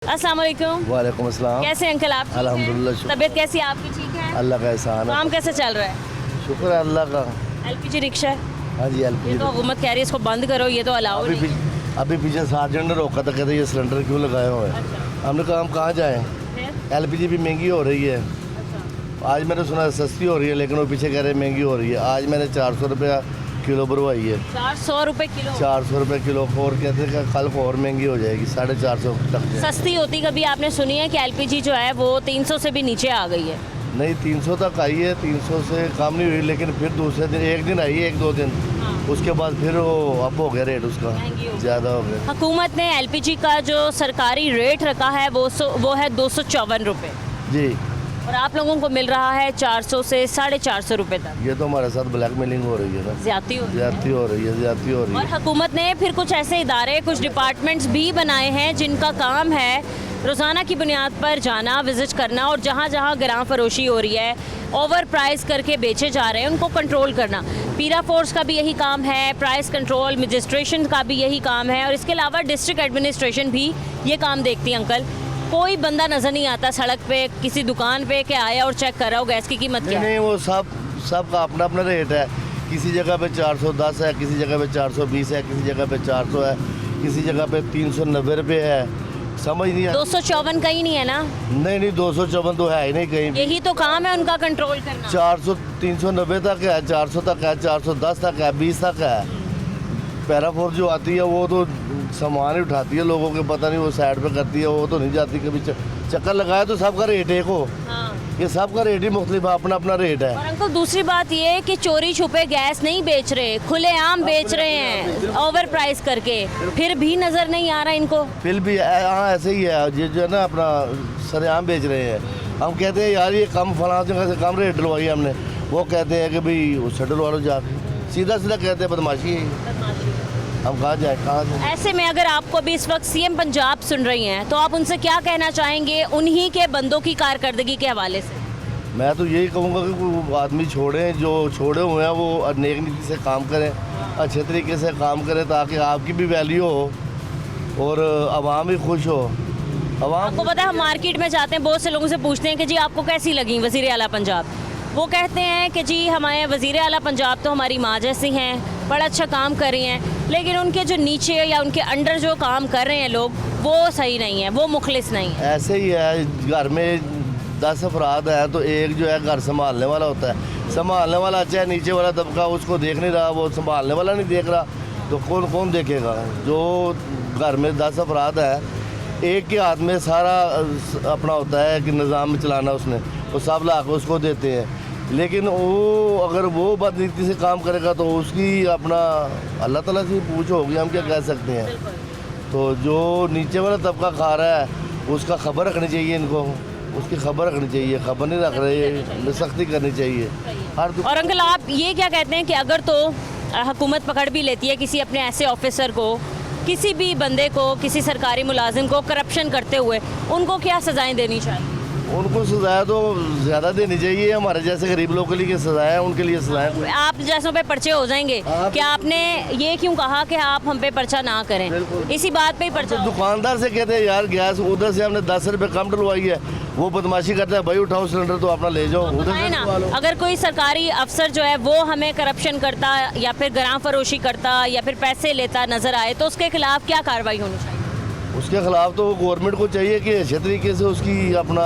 अस्सलाम वालेकुम। वालेकुम अस्सलाम। कैसे हैं अंकल आप? ठीक हैं? अल्हम्दुलिल्लाह, शुक्र। तबीयत कैसी है आपकी? ठीक है। अल्लाह का एहसान है। काम कैसे चल रहा है? शुक्र है अल्लाह का। एलपीजी रिक्शा हाँ जी ये एलपीजी। तो हुकूमत कह रही है इसको बंद करो, ये तो अलाउ अभी नहीं है। अभी पीछे सार्जेंट ने रोका था, कहते ये सिलेंडर क्यों लगाए हुए हैं। अच्छा। हमने कहा हम कहाँ जाएँ, फिर? एलपीजी भी महंगी हो रही है। अच्छा। आज मैंने सुना सस्ती हो रही है, लेकिन वो पीछे कह रहे हैं महंगी हो रही है। आज मैंने 400 रुपया किलो भरवाई है। 400 रुपए किलो। 400 रुपये किलो। और कहते हैं कि कल को और महंगी हो जाएगी, 450 तक जाएगी। सस्ती होती कभी आपने सुनी है कि एलपीजी जो है वो 300 से भी नीचे आ गई है? नहीं 300 तक आई है, 300 से कम नहीं हुई, लेकिन फिर दूसरे दिन एक दिन आई है, एक दो दिन उसके बाद फिर वो अप हो गया रेट उसका, महंगी हो गई। ज़्यादा हो गया। हुकूमत ने एलपीजी का जो सरकारी रेट रखा है वो है 254 रुपए जी, और आप लोगों को मिल रहा है 400 से 450 रुपए तक। ये तो हमारे साथ ब्लैकमेलिंग हो रही है ना, ज्यादती हो रही है। ज्यादती हो रही है, ज्यादती हो रही और है। हुकूमत ने फिर कुछ ऐसे इदारे, कुछ डिपार्टमेंट्स भी बनाए हैं जिनका काम है रोज़ाना की बुनियाद पर जाना, विजिट करना और जहाँ जहाँ ग्राम फरोशी हो रही है, ओवर प्राइस करके बेचे जा रहे हैं, उनको कंट्रोल करना। पीरा फोर्स का भी यही काम है, प्राइस कंट्रोल, मजिस्ट्रेशन का भी यही काम है और इसके अलावा डिस्ट्रिक्ट एडमिनिस्ट्रेशन भी ये काम देखती है। अंकल, कोई बंदा नज़र नहीं आता सड़क पे, किसी दुकान पे के आया और चेक कर रहा हो गैस की कीमत नहीं क्या है? नहीं, वो सब का अपना अपना रेट है। किसी जगह पे 410 है, किसी जगह पे 420 है, किसी जगह पे 400 है, किसी जगह पे 390 रुपये है। समझ नहीं है। 254 कहीं नहीं है ना? नहीं 254 तो है ही नहीं कहीं भी। यही तो काम है उनका, कंट्रोल करना। 400 390 तक है, 400 तक है, 410 तक है, 20 तक है। पैराफोर्स जो आती है वो तो सामान ही उठाती है लोगों के, पता नहीं वो साइड पे करती है, वो तो नहीं जाती कभी। चक्कर लगाया तो सबका रेट एक हो, हाँ। ये सबका रेट ही मुख्तलिफ है, अपना अपना रेट है। और अंकल दूसरी बात ये है कि चोरी छुपे गैस नहीं बेच रहे, खुलेआम बेच रहे हैं ओवर प्राइस करके, फिर भी नजर नहीं आ रहा इनको। फिर भी हाँ ऐसे ही है, ये जो है ना अपना सरेआम बेच रहे हैं। हम कहते हैं यार ये कम फलां जगह से कम रेट डलवाई हमने, वो कहते हैं कि भाई उससे डलवा लो जाके, सीधा सीधा कहते हैं बदमाशी है। हम कहाँ जाए, कहाँ जाए। ऐसे में अगर आपको भी इस वक्त सीएम पंजाब सुन रही हैं तो आप उनसे क्या कहना चाहेंगे उन्हीं के बंदों की कारकर्दगी के हवाले से? मैं तो यही कहूँगा कि वो आदमी छोड़ें, जो छोड़े हुए हैं वो नेक नीति से काम करें, अच्छे तरीके से काम करें, ताकि आपकी भी वैल्यू हो और आवाम भी खुश हो। आवाम आपको पता है हम मार्केट में जाते हैं, बहुत से लोगों से पूछते हैं कि जी आपको कैसी लगी वज़ीर आला पंजाब? वो कहते हैं कि जी हमारे वज़ीर आला पंजाब तो हमारी माँ जैसी हैं, बड़ा अच्छा काम कर रही हैं, लेकिन उनके जो नीचे या उनके अंडर जो काम कर रहे हैं लोग, वो सही नहीं है, वो मुखलिस नहीं है। ऐसे ही है, घर में 10 अफराद हैं तो एक जो है घर संभालने वाला होता है। संभालने वाला अच्छा है, नीचे वाला तबका उसको देख नहीं रहा, वो संभालने वाला नहीं देख रहा, तो कौन कौन देखेगा? जो घर में 10 अफराद हैं, एक के हाथ में सारा अपना होता है कि निज़ाम में चलाना, उसने वो सब ला के उसको देते हैं। लेकिन वो अगर वो बदनीति से काम करेगा तो उसकी अपना अल्लाह ताला से पूछ होगी, हम क्या कह सकते हैं। तो जो नीचे वाला तबका खा रहा है उसका खबर रखनी चाहिए, इनको उसकी खबर रखनी चाहिए, खबर नहीं रख रहे, सख्ती करनी चाहिए हर और अंकल आप ये क्या कहते हैं कि अगर तो हुकूमत पकड़ भी लेती है किसी अपने ऐसे ऑफिसर को, किसी भी बंदे को, किसी सरकारी मुलाजिम को करप्शन करते हुए, उनको क्या सजाएं देनी चाहिए? उनको सजाएं तो ज़्यादा देनी चाहिए। हमारे जैसे गरीब लोगों के लिए सजाएं, उनके लिए सजाएं। आप जैसों पे पर्चे हो जाएंगे कि आपने ये क्यों कहा कि आप हम पे पर्चा ना करें, इसी बात पे ही पर्चा तो दुकानदार से कहते हैं यार गैस उधर से हमने 10 रुपये कम डलवाई है, वो बदमाशी करता है, भाई उठाओ सिलेंडर तो अपना ले जाओ उधर है से ना। डलवा लो। अगर कोई सरकारी अफसर जो है वो हमें करप्शन करता या फिर ग्राम फरोशी करता या फिर पैसे लेता नजर आए तो उसके खिलाफ क्या कार्रवाई होनी चाहिए? उसके खिलाफ तो गवर्नमेंट को चाहिए कि अच्छे तरीके से उसकी अपना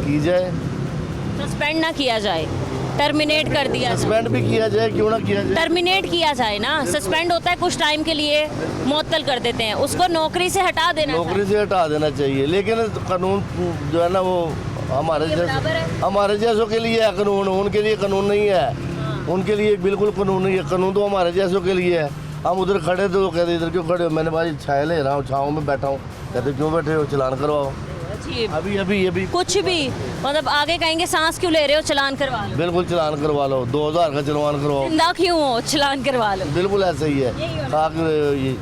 की जाए, सस्पेंड ना किया जाए, टर्मिनेट कर दिया जाए। सस्पेंड भी किया जाए, क्यों ना किया जाए। टर्मिनेट किया जाए ना, सस्पेंड होता है कुछ टाइम के लिए, मुअत्तल कर देते हैं, उसको नौकरी से हटा देना नौकरी से हटा देना चाहिए। लेकिन कानून जो है ना वो बराबर है। हमारे जैसों के लिए है कानून, उनके लिए कानून नहीं है। उनके लिए बिल्कुल कानून नहीं है, कानून तो हमारे जैसों के लिए है। हम उधर खड़े थे तो कहते इधर क्यों खड़े हो? मैंने भाई छाया ले रहा हूँ, छाँव में बैठा हूँ। कहते क्यों बैठे हो, चलान करवाओ। अभी कुछ भी मतलब आगे कहेंगे सांस क्यों ले रहे हो, चलान करवा लो। बिल्कुल चलान करवा लो, 2000 का चलान करवाओ। जिंदा क्यों हो, चलान करवा लो। बिल्कुल ऐसा ही है। यही होना ये